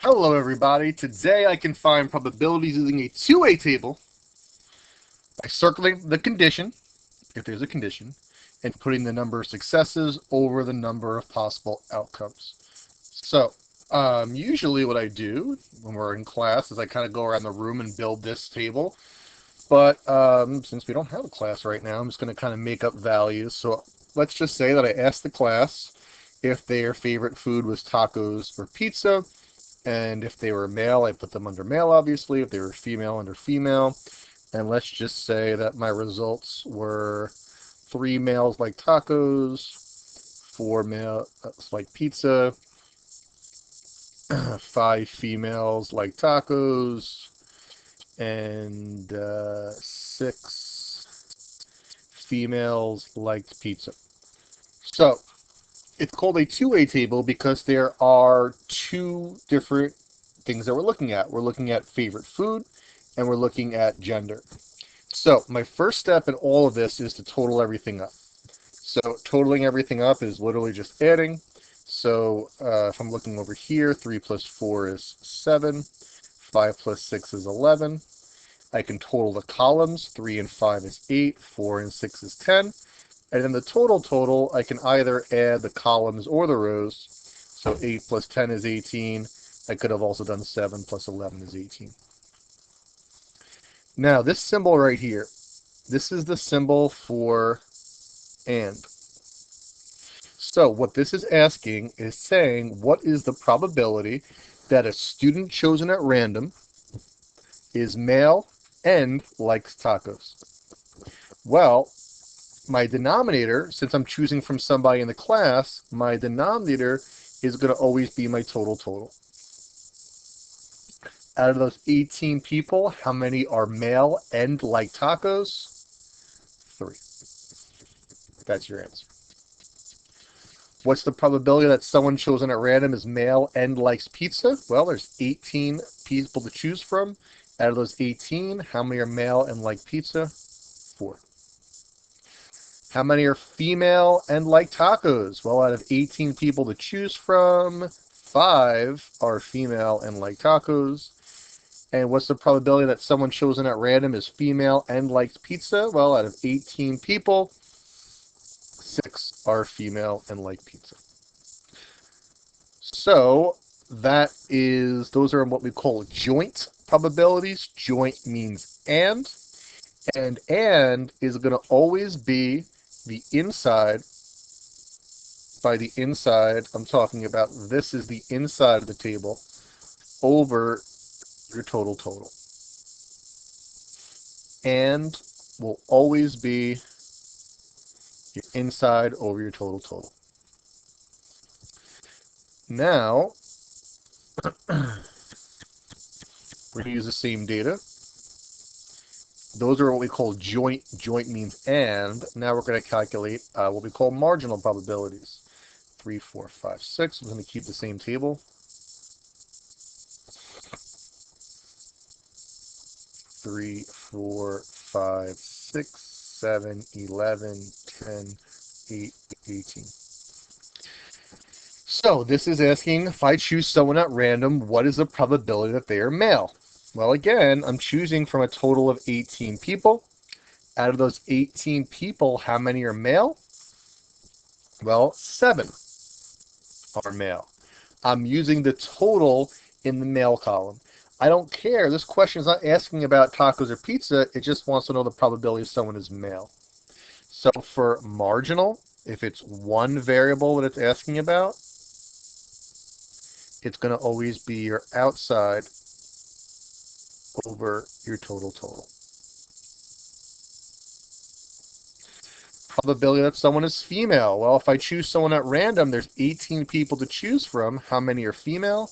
Hello everybody, today I can find probabilities using a two-way table by circling the condition, if there's a condition, and putting the number of successes over the number of possible outcomes. So, usually what I do when we're in class is I kind of go around the room and build this table, but since we don't have a class right now, I'm just going to kind of make up values. So let's just say that I asked the class if their favorite food was tacos or pizza. And if they were male, I put them under male, obviously. If they were female, under female. And let's just say that my results were 3 males like tacos, 4 males like pizza, 5 females like tacos, and 6 females liked pizza. So it's called a two-way table because there are two different things that we're looking at. We're looking at favorite food and we're looking at gender. So my first step in all of this is to total everything up. So totaling everything up is literally just adding. So if I'm looking over here, 3 plus 4 is 7, 5 plus 6 is 11. I can total the columns. 3 and 5 is 8, 4 and 6 is 10. And in the total, I can either add the columns or the rows. So 8 plus 10 is 18. I could have also done 7 plus 11 is 18. Now, this symbol right here, this is the symbol for and. So what this is asking is saying, what is the probability that a student chosen at random is male and likes tacos? Well, my denominator, since I'm choosing from somebody in the class, my denominator is going to always be my total. Out of those 18 people, how many are male and like tacos? 3. That's your answer. What's the probability that someone chosen at random is male and likes pizza? Well, there's 18 people to choose from. Out of those 18, how many are male and like pizza? 4. How many are female and like tacos? Well, out of 18 people to choose from, 5 are female and like tacos. And what's the probability that someone chosen at random is female and likes pizza? Well, out of 18 people, 6 are female and like pizza. So those are what we call joint probabilities. Joint means and is going to always be the inside. By the inside, I'm talking about this is the inside of the table over your total. And will always be your inside over your total. Now, we're going to use the same data. Those are what we call joint. Joint means and. Now we're going to calculate what we call marginal probabilities. 3, 4, 5, 6. We're going to keep the same table. 3, 4, 5, 6, 7, 11, 10, 8, 18. So this is asking, if I choose someone at random, what is the probability that they are male? Well, again, I'm choosing from a total of 18 people. Out of those 18 people, how many are male? Well, 7 are male. I'm using the total in the male column. I don't care. This question is not asking about tacos or pizza. It just wants to know the probability someone is male. So for marginal, if it's one variable that it's asking about, it's going to always be your outside over your total. Probability that someone is female. Well, if I choose someone at random, there's 18 people to choose from. How many are female?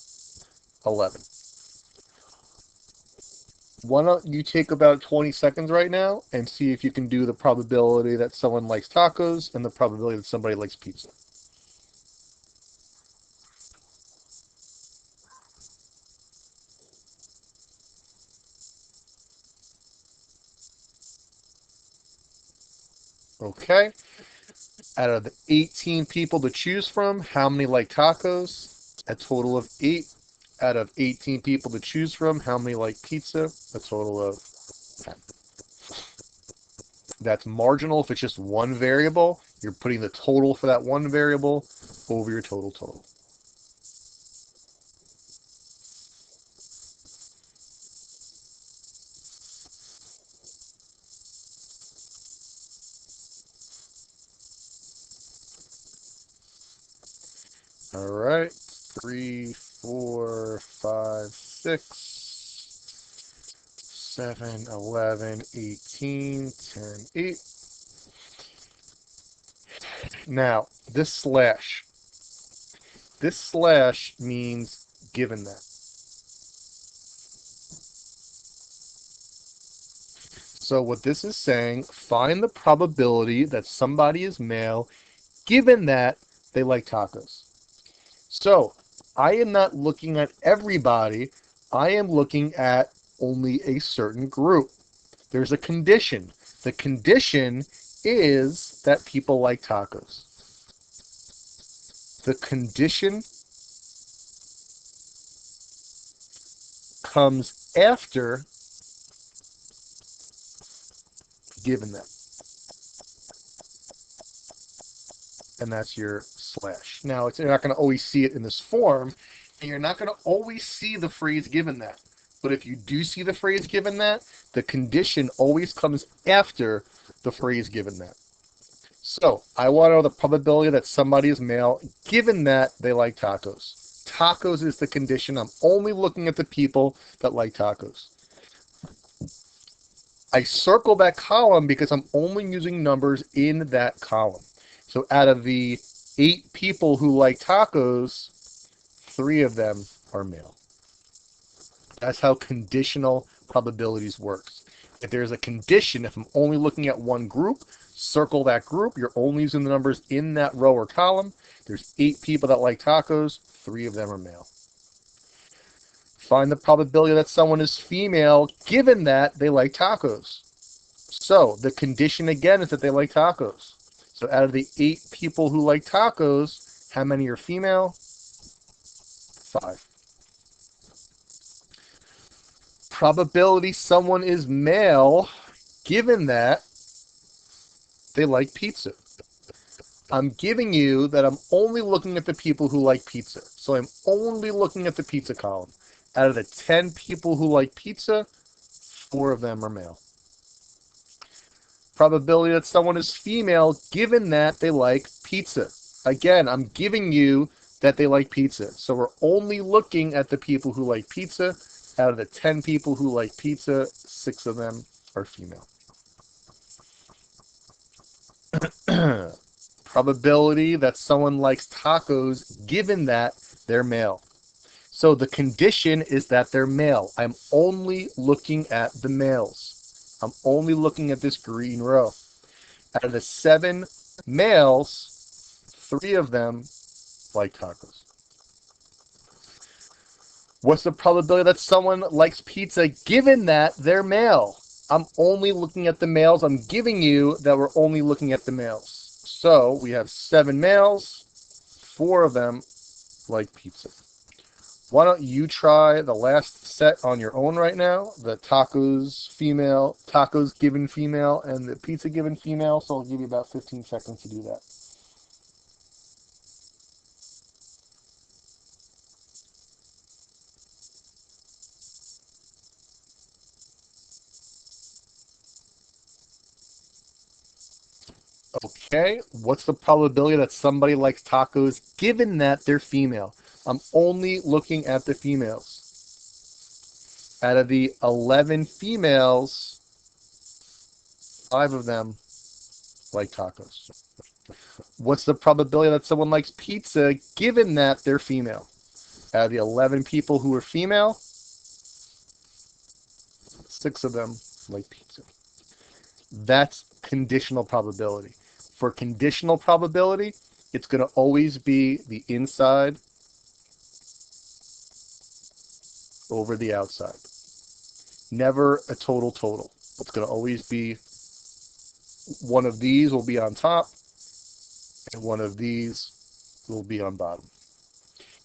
11. Why don't you take about 20 seconds right now and see if you can do the probability that someone likes tacos and the probability that somebody likes pizza. Okay. Out of the 18 people to choose from, how many like tacos? A total of 8. Out of 18 people to choose from, how many like pizza? A total of 10. That's marginal. If it's just one variable, you're putting the total for that one variable over your total. All right, 3, 4, 5, 6, 7, 11, 18, 10, 8. Now, this slash means given that. So what this is saying, find the probability that somebody is male given that they like tacos. So I am not looking at everybody. I am looking at only a certain group. There's a condition. The condition is that people like tacos. The condition comes after given that. And that's your slash. Now, you're not going to always see it in this form, and you're not going to always see the phrase given that. But if you do see the phrase given that, the condition always comes after the phrase given that. So I want to know the probability that somebody is male given that they like tacos. Tacos is the condition. I'm only looking at the people that like tacos. I circle that column because I'm only using numbers in that column. So out of the 8 people who like tacos, 3 of them are male. That's how conditional probabilities works. If there's a condition, if I'm only looking at one group, circle that group. You're only using the numbers in that row or column. There's 8 people that like tacos, 3 of them are male. Find the probability that someone is female given that they like tacos. So the condition again is that they like tacos. So out of the 8 people who like tacos, how many are female? 5. Probability someone is male given that they like pizza. I'm giving you that I'm only looking at the people who like pizza. So I'm only looking at the pizza column. Out of the 10 people who like pizza, 4 of them are male. Probability that someone is female given that they like pizza. Again, I'm giving you that they like pizza. So we're only looking at the people who like pizza. Out of the 10 people who like pizza, 6 of them are female. Probability that someone likes tacos given that they're male. So the condition is that they're male. I'm only looking at the males. I'm only looking at this green row. Out of the 7 males, 3 of them like tacos. What's the probability that someone likes pizza given that they're male? I'm only looking at the males. I'm giving you that we're only looking at the males. So we have 7 males, 4 of them like pizza. Why don't you try the last set on your own right now? The tacos female, tacos given female, and the pizza given female. So I'll give you about 15 seconds to do that. Okay, what's the probability that somebody likes tacos given that they're female? I'm only looking at the females. Out of the 11 females, 5 of them like tacos. What's the probability that someone likes pizza given that they're female? Out of the 11 people who are female, 6 of them like pizza. That's conditional probability. For conditional probability, it's going to always be the inside over the outside. Never a total. It's going to always be one of these will be on top and one of these will be on bottom.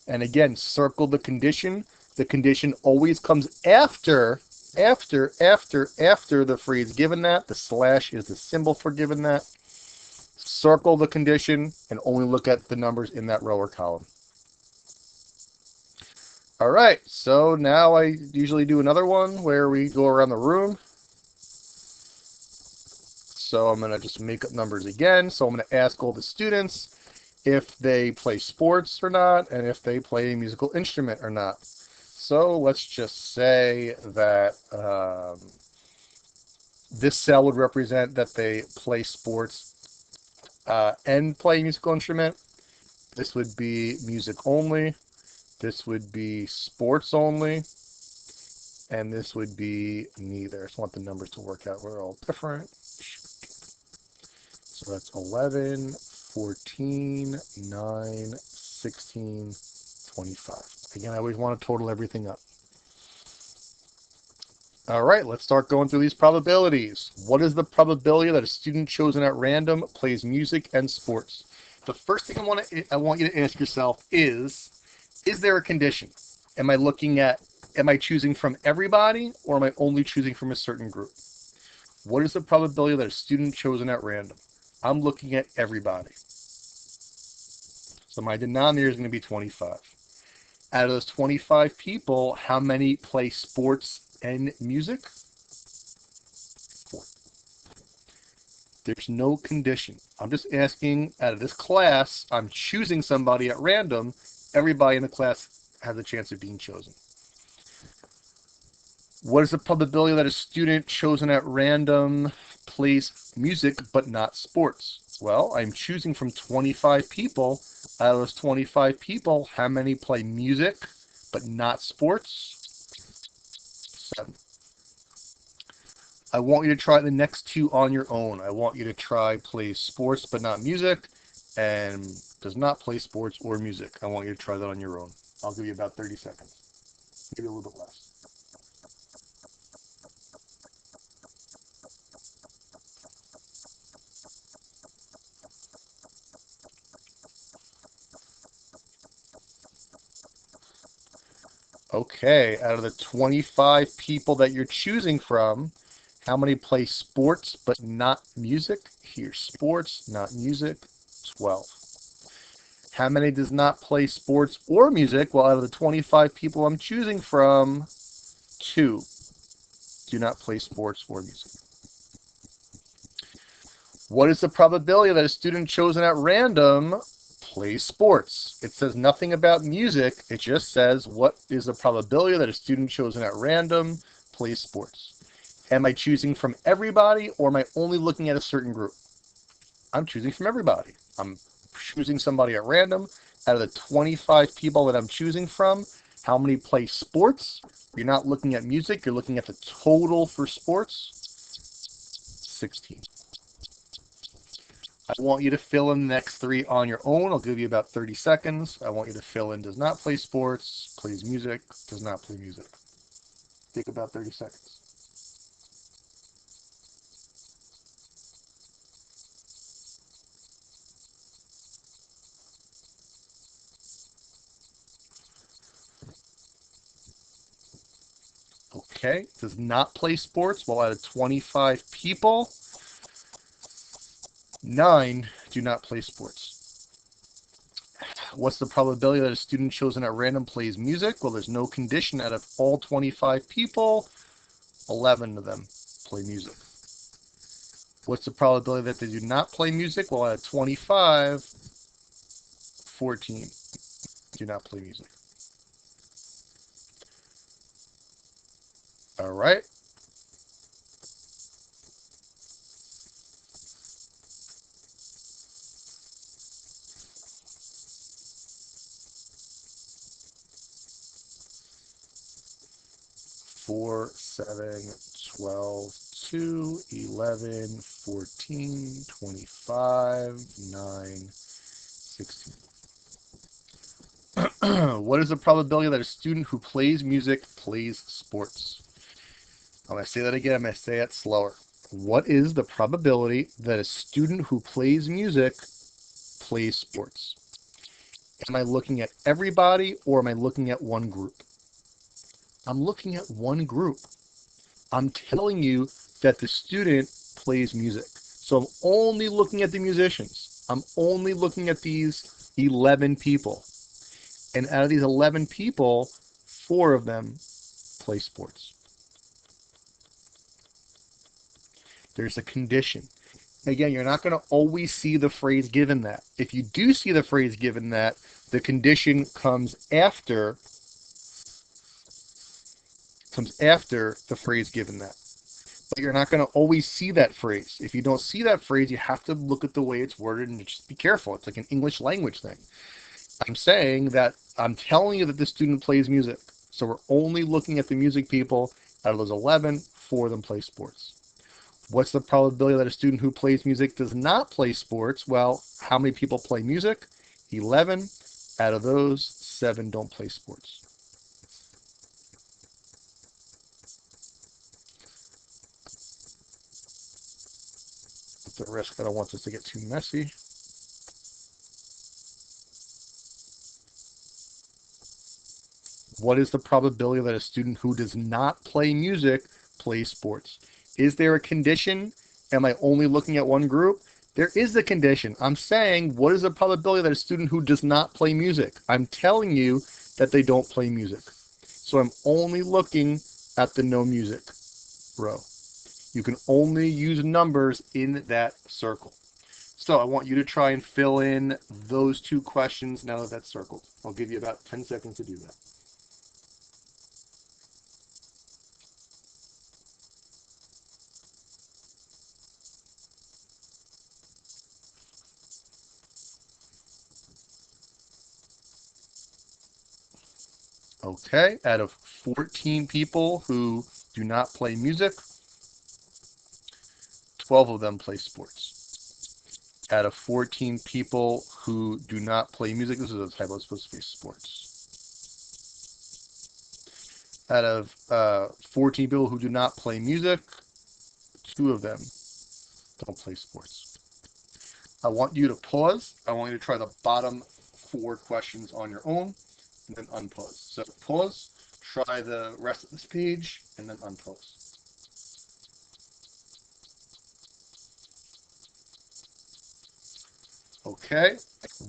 And again, circle the condition The condition always comes after the phrase given that. The slash is the symbol for given that. Circle the condition and only look at the numbers in that row or column. All right, so now I usually do another one where we go around the room. So I'm going to just make up numbers again. So I'm going to ask all the students if they play sports or not, and if they play a musical instrument or not. So let's just say that this cell would represent that they play sports and play a musical instrument. This would be music only. This would be sports only. And this would be neither. I just want the numbers to work out. We're all different. So that's 11, 14, 9, 16, 25. Again, I always want to total everything up. All right, let's start going through these probabilities. What is the probability that a student chosen at random plays music and sports? The first thing I want you to ask yourself is there a condition? Am I choosing from everybody, or am I only choosing from a certain group? What is the probability that a student chosen at random? I'm looking at everybody. So my denominator is going to be 25. Out of those 25 people, how many play sports and music? 4. There's no condition. I'm just asking, out of this class, I'm choosing somebody at random. Everybody in the class has a chance of being chosen. What is the probability that a student chosen at random plays music but not sports? Well, I'm choosing from 25 people. Out of those 25 people, how many play music but not sports? 7. I want you to try the next two on your own. I want you to try play sports but not music, and does not play sports or music. I want you to try that on your own. I'll give you about 30 seconds. Maybe a little bit less. Okay, out of the 25 people that you're choosing from, how many play sports but not music? Here's sports, not music, 12. How many does not play sports or music? Well, out of the 25 people I'm choosing from, 2 do not play sports or music. What is the probability that a student chosen at random plays sports? It says nothing about music. It just says what is the probability that a student chosen at random plays sports. Am I choosing from everybody, or am I only looking at a certain group? I'm choosing from everybody. I'm choosing somebody at random. Out of the 25 people that I'm choosing from, how many play sports? You're not looking at music. You're looking at the total for sports. 16. I want you to fill in the next 3 on your own. I'll give you about 30 seconds. I want you to fill in does not play sports, plays music, does not play music. Take about 30 seconds. Okay, does not play sports. Well, out of 25 people, 9 do not play sports. What's the probability that a student chosen at random plays music? Well, there's no condition. Out of all 25 people, 11 of them play music. What's the probability that they do not play music? Well, out of 25, 14 do not play music. All right. Four, 7, 12, 2, 11, 14, 25, 9, 16. What is the probability that a student who plays music plays sports? I'm going to say that again. I'm going to say it slower. What is the probability that a student who plays music plays sports? Am I looking at everybody, or am I looking at one group? I'm looking at one group. I'm telling you that the student plays music. So I'm only looking at the musicians. I'm only looking at these 11 people. And out of these 11 people, 4 of them play sports. There's a condition. Again, you're not going to always see the phrase given that. If you do see the phrase given that, the condition comes after the phrase given that. But you're not going to always see that phrase. If you don't see that phrase, you have to look at the way it's worded and just be careful. It's like an English language thing. I'm saying that I'm telling you that the student plays music. So we're only looking at the music people. Out of those 11, 4 of them play sports. What's the probability that a student who plays music does not play sports? Well, how many people play music? 11. Out of those, 7 don't play sports. At the risk that I don't want this to get too messy. What is the probability that a student who does not play music plays sports? Is there a condition? Am I only looking at one group? There is a condition. I'm saying, what is the probability that a student who does not play music? I'm telling you that they don't play music. So I'm only looking at the no music row. You can only use numbers in that circle. So I want you to try and fill in those 2 questions now that that's circled. I'll give you about 10 seconds to do that. Okay, out of 14 people who do not play music, 12 of them play sports. Out of 14 people who do not play music, this is a typo, it's supposed to be sports. Out of 14 people who do not play music, 2 of them don't play sports. I want you to pause. I want you to try the bottom 4 questions on your own, and then unpause. So pause, try the rest of this page, and then unpause. Okay,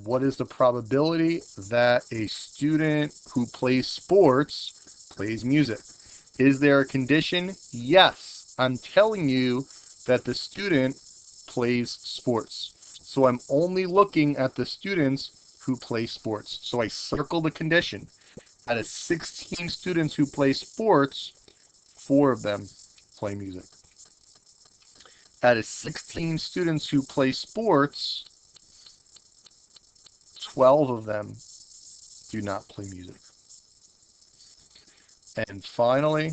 what is the probability that a student who plays sports plays music? Is there a condition? Yes. I'm telling you that the student plays sports. So I'm only looking at the students who play sports. So I circle the condition. Out of 16 students who play sports, 4 of them play music. Out of 16 students who play sports, 12 of them do not play music. And finally,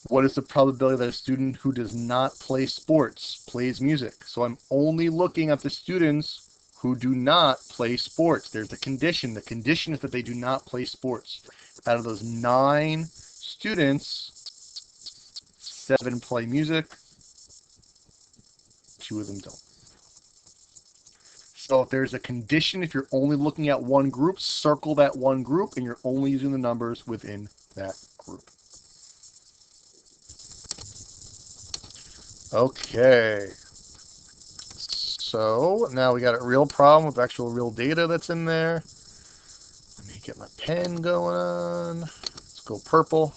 what is the probability that a student who does not play sports plays music? So I'm only looking at the students who do not play sports. There's the condition. The condition is that they do not play sports. Out of those 9 students, 7 play music, 2 of them don't. So if there's a condition, if you're only looking at one group, circle that one group, and you're only using the numbers within that group. Okay. So now we got a real problem with actual real data that's in there. Let me get my pen going on. Let's go purple.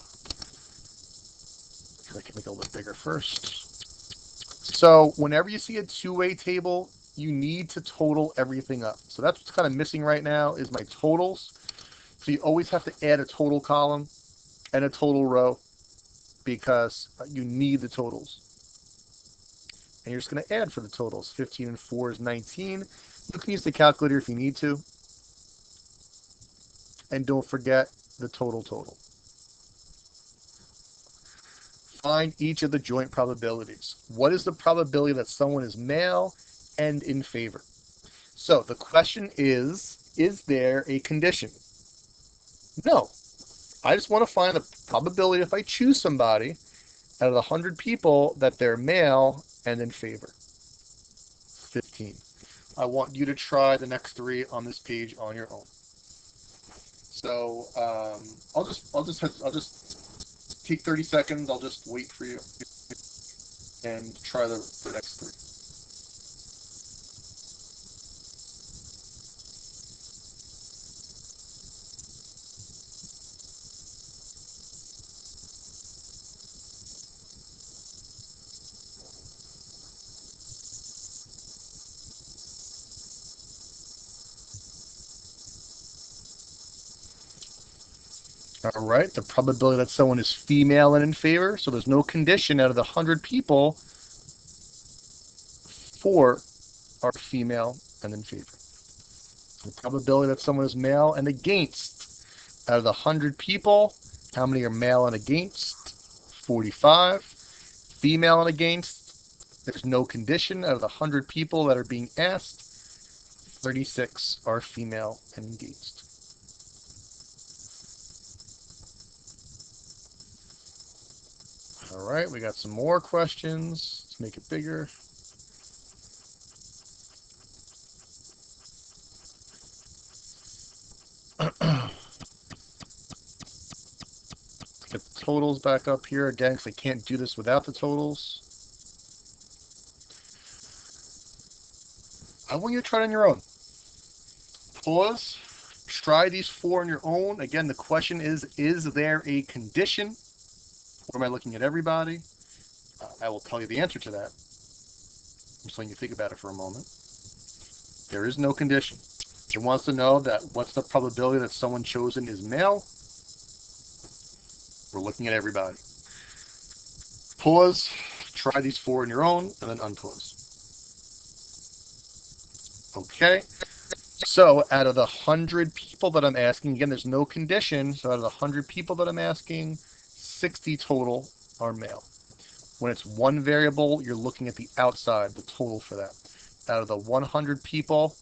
I can make it a little bit bigger first. So whenever you see a two-way table, you need to total everything up. So that's what's kind of missing right now is my totals. So you always have to add a total column and a total row because you need the totals. And you're just going to add for the totals. 15 and 4 is 19. You can use the calculator if you need to. And don't forget the total. Find each of the joint probabilities. What is the probability that someone is male and in favor? So the question is there a condition? No. I just want to find the probability if I choose somebody out of the 100 people that they're male and in favor. 15. I want you to try the next three on this page on your own. So I'll just take 30 seconds. I'll just wait for you and try the next three. All right, the probability that someone is female and in favor. So there's no condition. Out of the 100 people, 4 are female and in favor. The probability that someone is male and against. Out of the 100 people, how many are male and against? 45. Female and against, there's no condition. Out of the 100 people that are being asked, 36 are female and engaged. All right, we got some more questions. Let's make it bigger. Get the totals back up here again, because I can't do this without the totals. I want you to try it on your own. Pause. Try these 4 on your own. Again, the question is there a condition? Or am I looking at everybody? I will tell you the answer to that. I'm just letting you think about it for a moment. There is no condition. It wants to know that what's the probability that someone chosen is male? We're looking at everybody. Pause. Try these 4 on your own, and then unpause. Okay. So out of the 100 people that I'm asking, again, there's no condition. So out of the 100 people that I'm asking, 60 total are male. When it's one variable, you're looking at the outside, the total for that. Out of the 100 people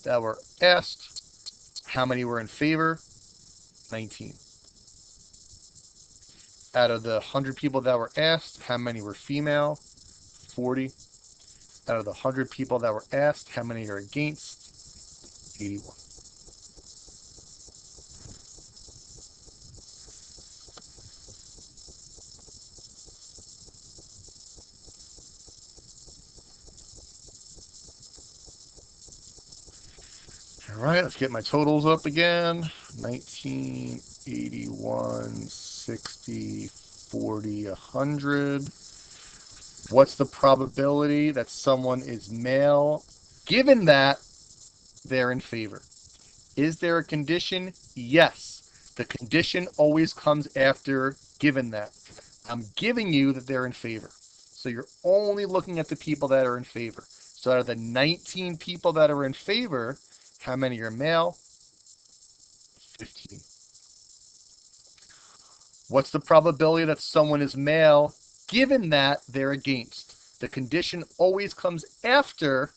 that were asked, how many were in favor? 19. Out of the 100 people that were asked, how many were female? 40. Out of the 100 people that were asked, how many are against? 81. All right, let's get my totals up again. 19, 81, 60, 40, 100. What's the probability that someone is male, given that they're in favor? Is there a condition? Yes. The condition always comes after given that. I'm giving you that they're in favor. So you're only looking at the people that are in favor. So out of the 19 people that are in favor, how many are male? 15. What's the probability that someone is male given that they're against? The condition always comes after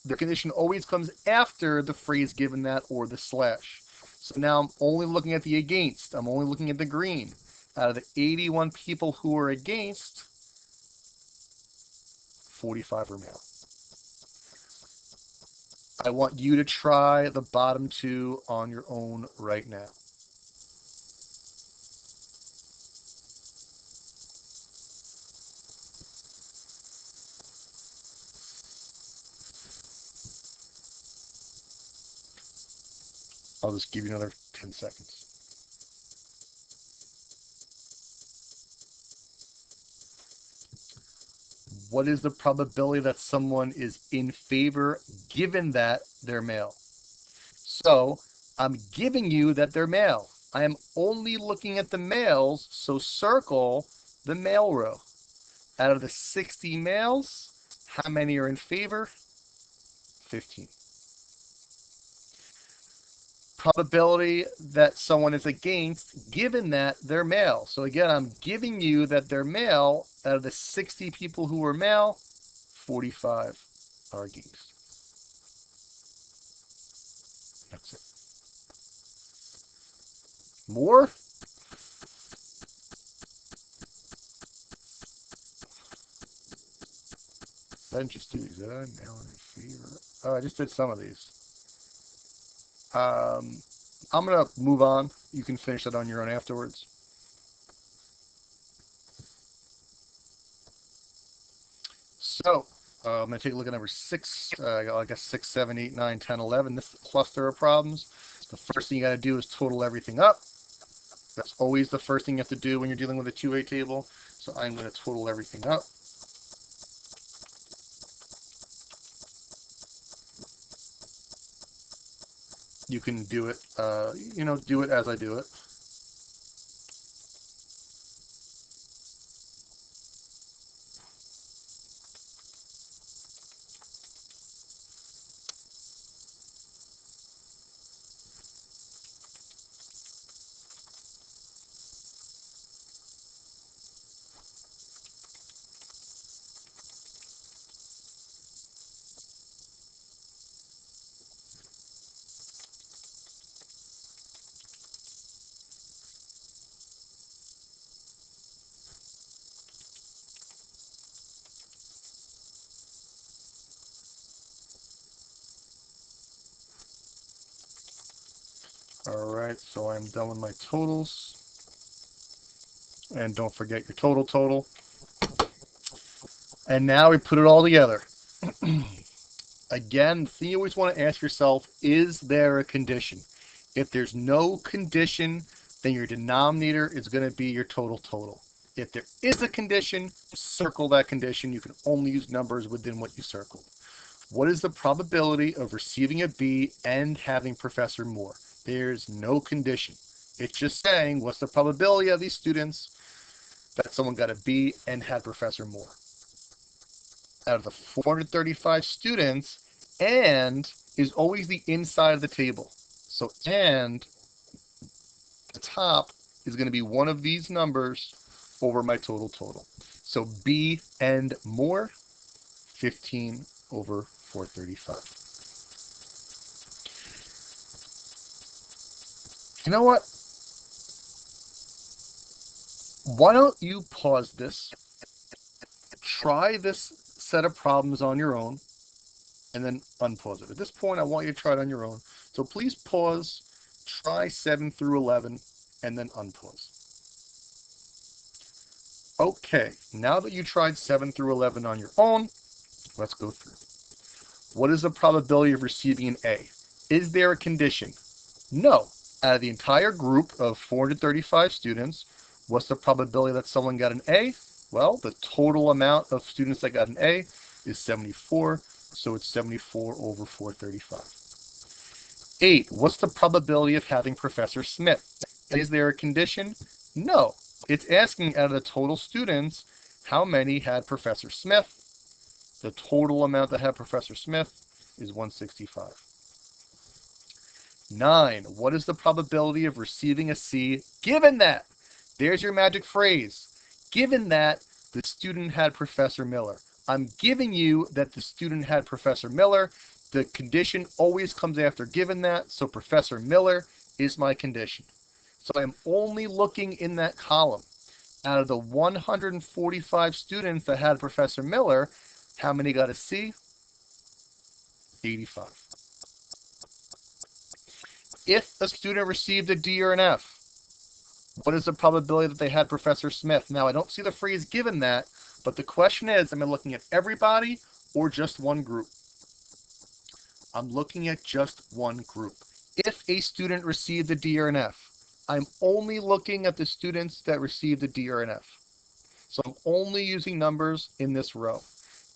the phrase given that or the slash. So now I'm only looking at the against. I'm only looking at the green. Out of the 81 people who are against, 45 are male. I want you to try the bottom 2 on your own right now. I'll just give you another 10 seconds. What is the probability that someone is in favor given that they're male? So I'm giving you that they're male. I am only looking at the males, so circle the male row. Out of the 60 males, how many are in favor? 15. Probability that someone is against given that they're male. So again, I'm giving you that they're male. Out of the 60 people who are male, 45 are against. That's it. More? I didn't just do these, did I? Allergy, fever. Oh, I just did some of these. I'm going to move on. You can finish that on your own afterwards. So, I'm going to take a look at number 6. I guess 6, 7, 8, 9, 10, 11. This is a cluster of problems. The first thing you got to do is total everything up. That's always the first thing you have to do when you're dealing with a 2A table. So I'm going to total everything up. You can do it, do it as I do it. All right, so I'm done with my totals. And don't forget your total. And now we put it all together. Again, the thing you always want to ask yourself, is there a condition? If there's no condition, then your denominator is going to be your total. If there is a condition, circle that condition. You can only use numbers within what you circled. What is the probability of receiving a B and having Professor Moore? There's no condition. It's just saying, what's the probability of these students that someone got a B and had Professor Moore? Out of the 435 students, and is always the inside of the table. So and the top is going to be one of these numbers over my total. So B and more, 15 over 435. You know what? Why don't you pause this, try this set of problems on your own, and then unpause it. At this point, I want you to try it on your own. So please pause, try 7 through 11, and then unpause. Okay, now that you tried 7 through 11 on your own, let's go through. What is the probability of receiving an A? Is there a condition? No. Out of the entire group of 435 students, what's the probability that someone got an A? Well, the total amount of students that got an A is 74, so it's 74 over 435. 8. What's the probability of having Professor Smith? Is there a condition? No. It's asking out of the total students, how many had Professor Smith? The total amount that had Professor Smith is 165. 9. What is the probability of receiving a C given that? There's your magic phrase. Given that the student had Professor Miller. I'm giving you that the student had Professor Miller. The condition always comes after given that, so Professor Miller is my condition. So I'm only looking in that column. Out of the 145 students that had Professor Miller, how many got a C? 85. If a student received a D or an F, what is the probability that they had Professor Smith? Now, I don't see the phrase given that, but the question is, am I looking at everybody or just one group? I'm looking at just one group. If a student received a D or an F, I'm only looking at the students that received a D or an F. So I'm only using numbers in this row.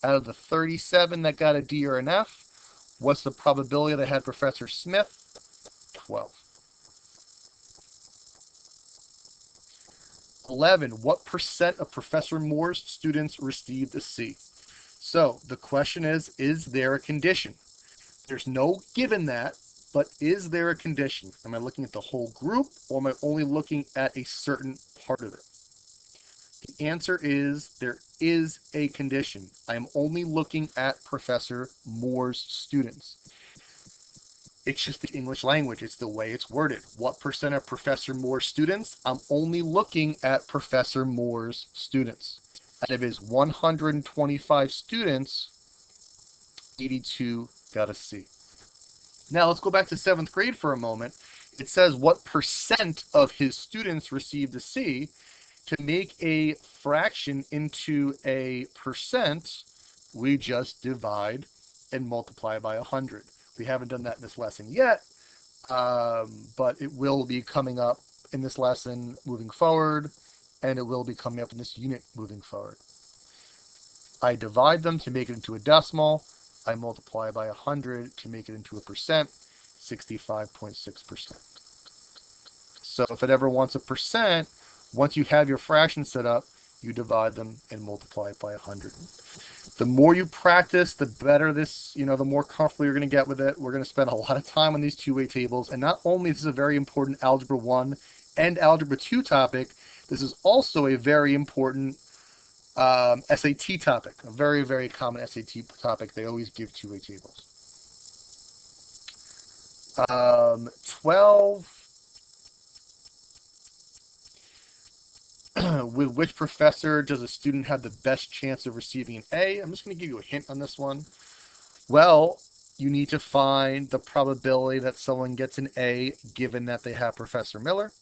Out of the 37 that got a D or an F, what's the probability they had Professor Smith? 12. 11. What percent of Professor Moore's students received a C? So the question is there a condition? There's no given that, but is there a condition? Am I looking at the whole group, or am I only looking at a certain part of it? The answer is there is a condition. I am only looking at Professor Moore's students. It's just the English language. It's the way it's worded. What percent of Professor Moore's students? I'm only looking at Professor Moore's students. Out of his 125 students, 82 got a C. Now let's go back to 7th grade for a moment. It says what percent of his students received a C. To make a fraction into a percent, we just divide and multiply by 100. We haven't done that in this lesson yet, but it will be coming up in this lesson moving forward, and it will be coming up in this unit moving forward. I divide them to make it into a decimal. I multiply by 100 to make it into a percent, 65.6%. So if it ever wants a percent, once you have your fraction set up, you divide them and multiply it by 100. The more you practice, the better this, the more comfortable you're going to get with it. We're going to spend a lot of time on these two-way tables. And not only is this a very important Algebra 1 and Algebra 2 topic, this is also a very important SAT topic, a very, very common SAT topic. They always give two-way tables. 12. With which professor does a student have the best chance of receiving an A? I'm just going to give you a hint on this one. Well, you need to find the probability that someone gets an A given that they have Professor Miller.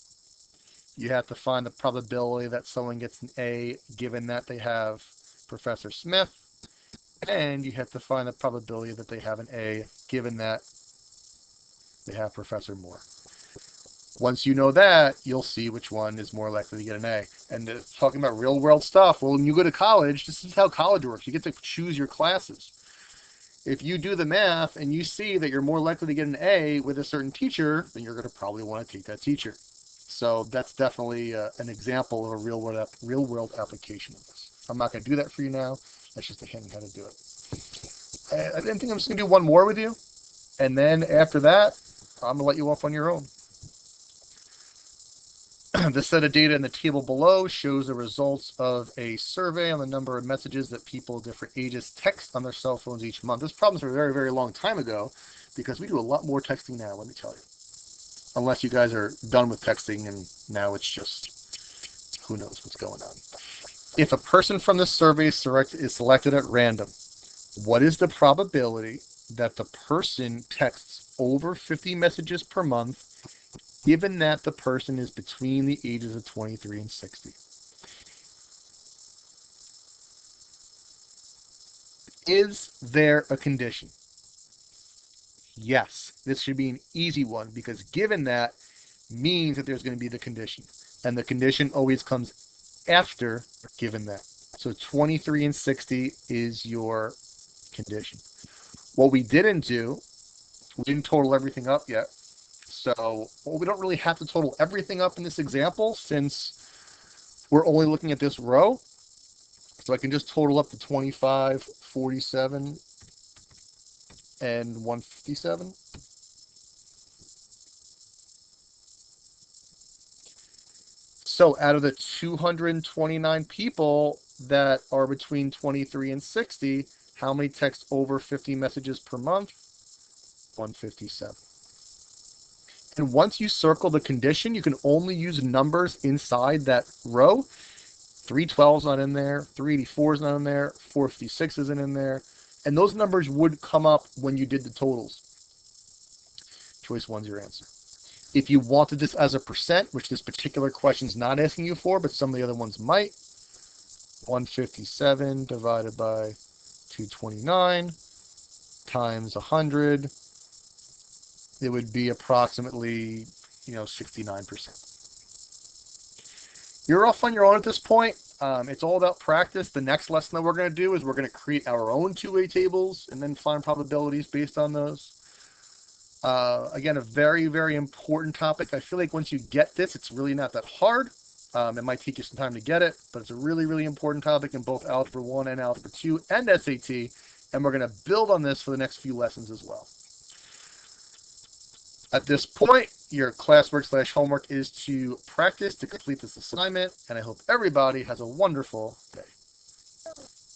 You have to find the probability that someone gets an A given that they have Professor Smith. And you have to find the probability that they have an A given that they have Professor Moore. Once you know that, you'll see which one is more likely to get an A. And talking about real world stuff, well, when you go to college, this is how college works. You get to choose your classes. If you do the math and you see that you're more likely to get an A with a certain teacher, then you're going to probably want to take that teacher. So that's definitely an example of a real world application of this. I'm not going to do that for you now. That's just a hint on how to do it. I think I'm just going to do one more with you. And then after that, I'm going to let you off on your own. The set of data in the table below shows the results of a survey on the number of messages that people of different ages text on their cell phones each month. This problem's from a very, very long time ago because we do a lot more texting now, let me tell you. Unless you guys are done with texting and now it's just who knows what's going on. If a person from the survey is selected at random, what is the probability that the person texts over 50 messages per month given that the person is between the ages of 23 and 60? Is there a condition? Yes, this should be an easy one because given that means that there's going to be the condition. And the condition always comes after given that. So 23 and 60 is your condition. What we didn't do, we didn't total everything up yet. So we don't really have to total everything up in this example since we're only looking at this row. So I can just total up to 25, 47, and 157. So out of the 229 people that are between 23 and 60, how many text over 50 messages per month? 157. And once you circle the condition, you can only use numbers inside that row. 312 is not in there, 384 is not in there, 456 isn't in there, and those numbers would come up when you did the totals. Choice 1's your answer. If you wanted this as a percent, which this particular question is not asking you for, but some of the other ones might, 157 divided by 229 times 100, it would be approximately, 69%. You're off on your own at this point. It's all about practice. The next lesson that we're going to do is we're going to create our own two-way tables and then find probabilities based on those. Again, a very, very important topic. I feel like once you get this, it's really not that hard. It might take you some time to get it, but it's a really, really important topic in both Algebra 1 and Algebra 2 and SAT, and we're going to build on this for the next few lessons as well. At this point, your classwork/homework is to practice to complete this assignment, and I hope everybody has a wonderful day.